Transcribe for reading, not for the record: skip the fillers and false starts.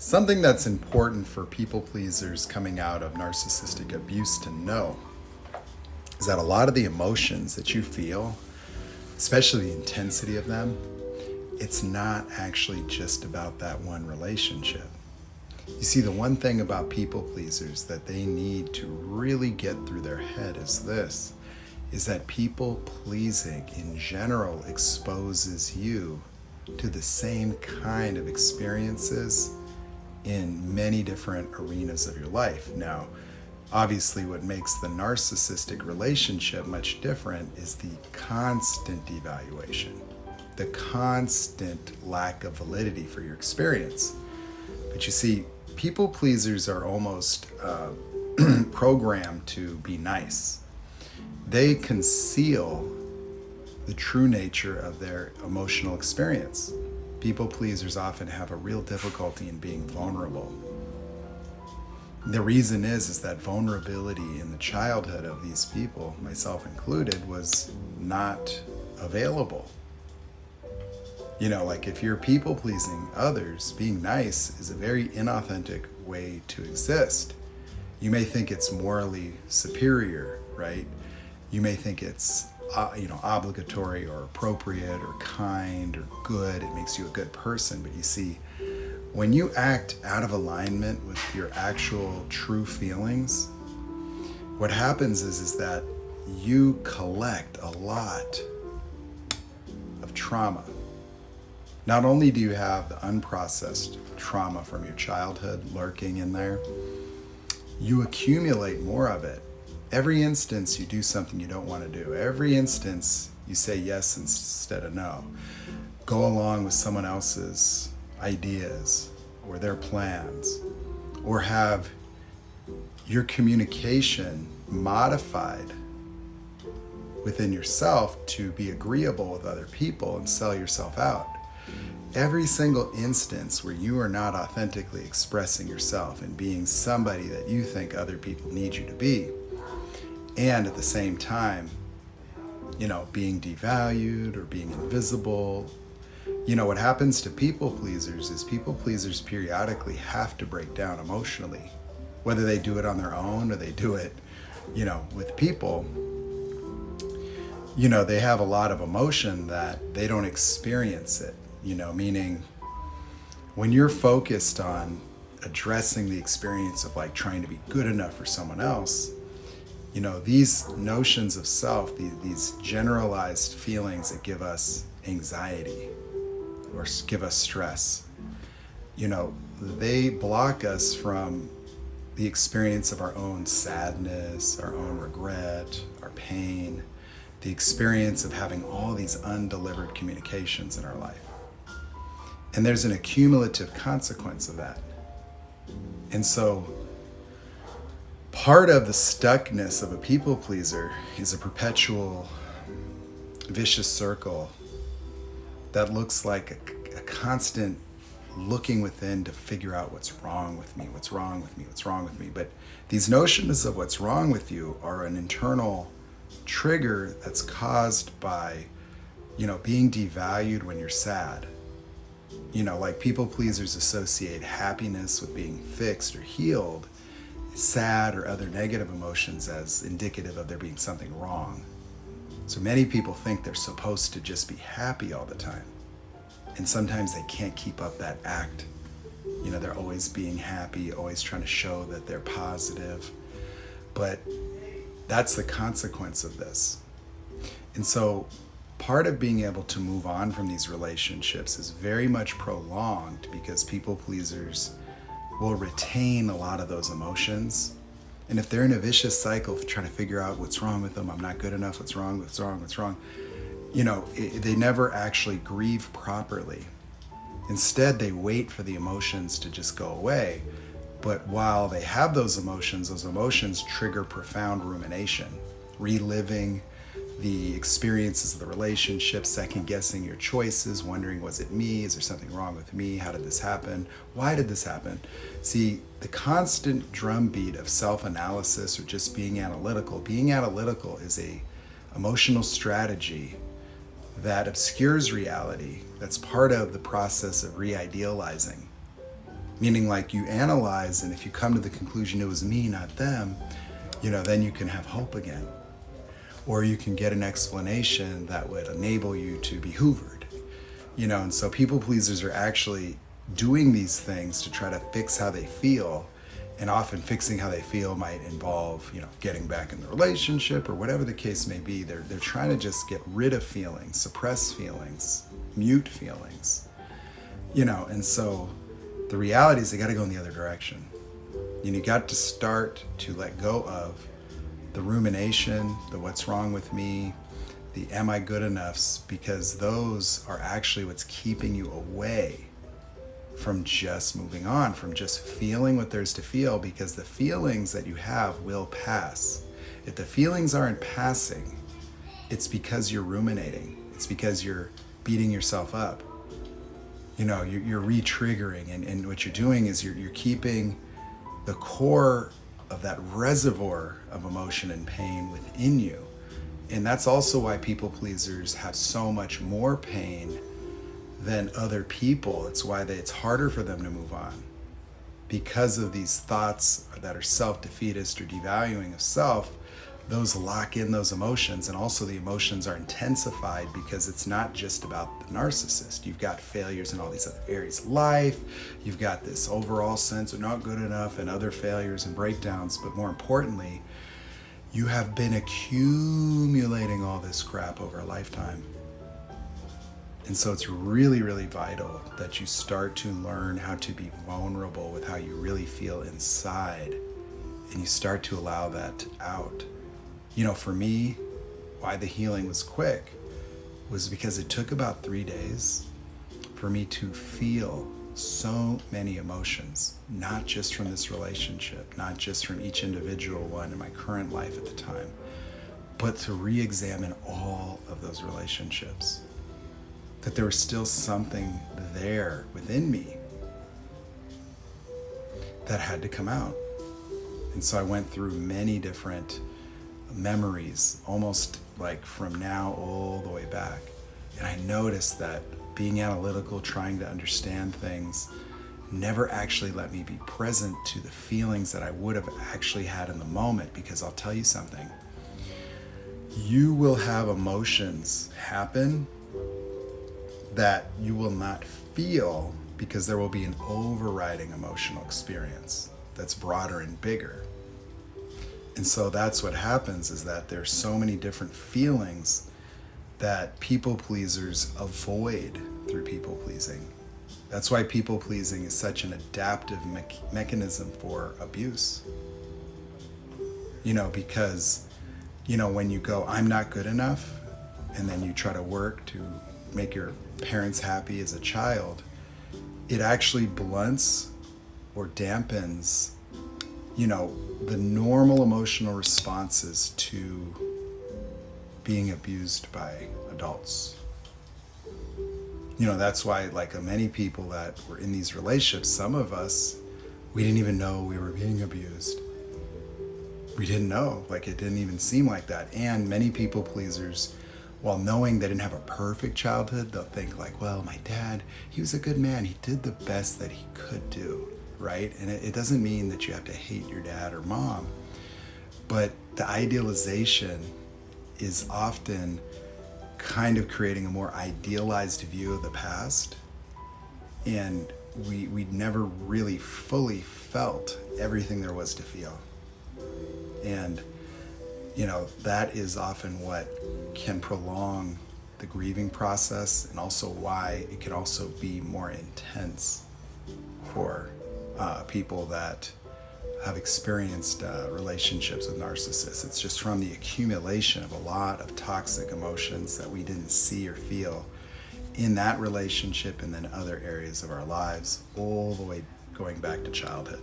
Something that's important for people pleasers coming out of narcissistic abuse to know is that a lot of the emotions that you feel, especially the intensity of them, it's not actually just about that one relationship. You see, the one thing about people pleasers that they need to really get through their head is that people pleasing in general exposes you to the same kind of experiences in many different arenas of your life. Now, obviously, what makes the narcissistic relationship much different is the constant devaluation, the constant lack of validity for your experience. But you see, people pleasers are almost programmed to be nice. They conceal the true nature of their emotional experience. People pleasers often have a real difficulty in being vulnerable. The reason is that vulnerability in the childhood of these people, myself included, was not available. You know, like if you're people pleasing others, being nice is a very inauthentic way to exist. You may think it's morally superior, right? You may think it's obligatory or appropriate or kind or good. It makes you a good person. But you see, when you act out of alignment with your actual true feelings, what happens is that you collect a lot of trauma. Not only do you have the unprocessed trauma from your childhood lurking in there, you accumulate more of it. Every instance you do something you don't want to do. Every instance you say yes instead of no. Go along with someone else's ideas or their plans, or have your communication modified within yourself to be agreeable with other people and sell yourself out. Every single instance where you are not authentically expressing yourself and being somebody that you think other people need you to be, and at the same time, being devalued or being invisible. What happens to people pleasers is people pleasers periodically have to break down emotionally, whether they do it on their own or they do it, with people. They have a lot of emotion that they don't experience it, meaning when you're focused on addressing the experience of like trying to be good enough for someone else, these notions of self, these generalized feelings that give us anxiety or give us stress, they block us from the experience of our own sadness, our own regret, our pain, the experience of having all these undelivered communications in our life. And there's an accumulative consequence of that. And so part of the stuckness of a people pleaser is a perpetual vicious circle that looks like a constant looking within to figure out what's wrong with me. But these notions of what's wrong with you are an internal trigger that's caused by, being devalued when you're sad. Like people pleasers associate happiness with being fixed or healed, sad or other negative emotions as indicative of there being something wrong. So many people think they're supposed to just be happy all the time. And sometimes they can't keep up that act. They're always being happy, always trying to show that they're positive. But that's the consequence of this. And so part of being able to move on from these relationships is very much prolonged because people pleasers will retain a lot of those emotions. And if they're in a vicious cycle of trying to figure out what's wrong with them, I'm not good enough, what's wrong, they never actually grieve properly. Instead, they wait for the emotions to just go away. But while they have those emotions trigger profound rumination, reliving the experiences of the relationship, second guessing your choices, wondering, was it me? Is there something wrong with me? How did this happen? Why did this happen? See, the constant drumbeat of self-analysis or just being analytical is a emotional strategy that obscures reality. That's part of the process of re-idealizing. Meaning, like, you analyze, and if you come to the conclusion it was me, not them, then you can have hope again. Or you can get an explanation that would enable you to be hoovered. And so people pleasers are actually doing these things to try to fix how they feel. And often fixing how they feel might involve, getting back in the relationship or whatever the case may be. They're trying to just get rid of feelings, suppress feelings, mute feelings, and so the reality is they got to go in the other direction. You got to start to let go of the rumination, the what's wrong with me, the am I good enoughs, because those are actually what's keeping you away from just moving on, from just feeling what there's to feel, because the feelings that you have will pass. If the feelings aren't passing, it's because you're ruminating. It's because you're beating yourself up. You're re-triggering, and what you're doing is you're keeping the core of that reservoir of emotion and pain within you. And that's also why people pleasers have so much more pain than other people. It's why it's harder for them to move on, because of these thoughts that are self-defeatist or devaluing of self. Those lock in those emotions, and also the emotions are intensified because it's not just about the narcissist. You've got failures in all these other areas of life. You've got this overall sense of not good enough and other failures and breakdowns. But more importantly, you have been accumulating all this crap over a lifetime. And so it's really, really vital that you start to learn how to be vulnerable with how you really feel inside, and you start to allow that out. For me, why the healing was quick was because it took about 3 days for me to feel so many emotions, not just from this relationship, not just from each individual one in my current life at the time, but to re-examine all of those relationships. That there was still something there within me that had to come out. And so I went through many different memories, almost like from now all the way back. And I noticed that being analytical, trying to understand things, never actually let me be present to the feelings that I would have actually had in the moment. Because I'll tell you something, you will have emotions happen that you will not feel, because there will be an overriding emotional experience that's broader and bigger. And so that's what happens, is that there's so many different feelings that people pleasers avoid through people pleasing. That's why people pleasing is such an adaptive mechanism for abuse. Because, when you go, I'm not good enough, and then you try to work to make your parents happy as a child, it actually blunts or dampens, the normal emotional responses to being abused by adults. That's why, like many people that were in these relationships, some of us, we didn't even know we were being abused. We didn't know, it didn't even seem like that. And many people pleasers, while knowing they didn't have a perfect childhood, they'll think well, my dad, he was a good man. He did the best that he could do, right? And it doesn't mean that you have to hate your dad or mom, but the idealization is often kind of creating a more idealized view of the past. And we never really fully felt everything there was to feel. And that is often what can prolong the grieving process, and also why it can also be more intense for people that have experienced relationships with narcissists. It's just from the accumulation of a lot of toxic emotions that we didn't see or feel in that relationship, and then other areas of our lives, all the way going back to childhood.